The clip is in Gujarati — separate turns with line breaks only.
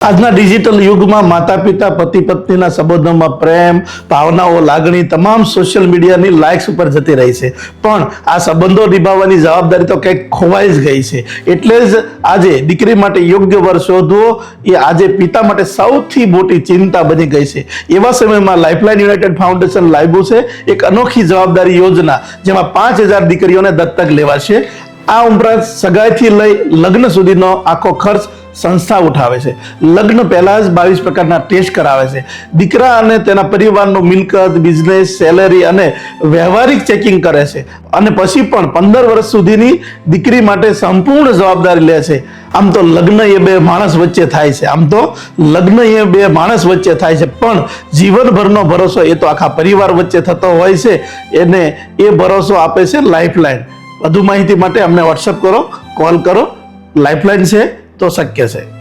આજના ડિજિટલ યુગમાં માતા પિતા પતિ પત્નીના સંબંધોમાં પ્રેમ ભાવનાઓ લાગણી તમામ સોશિયલ મીડિયાની લાઇક્સ ઉપર જતી રહી છે, પણ આ સંબંધો નિભાવવાની જવાબદારી તો કંઈક ખોવાઈ જ ગઈ છે। એટલે જ આજે દીકરી માટે યોગ્ય વર શોધવો એ આજે પિતા માટે સૌથી મોટી ચિંતા બની ગઈ છે। એવા સમયમાં લાઇફલાઇન યુનાઇટેડ ફાઉન્ડેશન લાવ્યું છે એક અનોખી જવાબદારી યોજના, જેમાં 5000 દીકરીઓને દત્તક લેવાશે। આ ઉપરાંત સગાઈથી લઈ લગ્ન સુધીનો આખો ખર્ચ સંસ્થા ઉઠાવે છે। લગ્ન પહેલા જ 22 પ્રકારના ટેસ્ટ કરાવે છે। દીકરા અને તેના પરિવારનો મિલકત, બિઝનેસ, સેલેરી અને વ્યવહારિક ચેકિંગ કરે છે અને પછી પણ 15 વર્ષ સુધીની દીકરી માટે સંપૂર્ણ જવાબદારી લે છે। આમ તો લગ્ન એ બે માણસ વચ્ચે થાય છે, પણ જીવનભરનો ભરોસો એ તો આખા પરિવાર વચ્ચે થતો હોય છે, એને એ ભરોસો આપે છે લાઇફલાઇન। વધુ માહિતી માટે અમને વોટ્સઅપ કરો, કોલ કરો। લાઇફલાઇન છે તો શક્ય છે।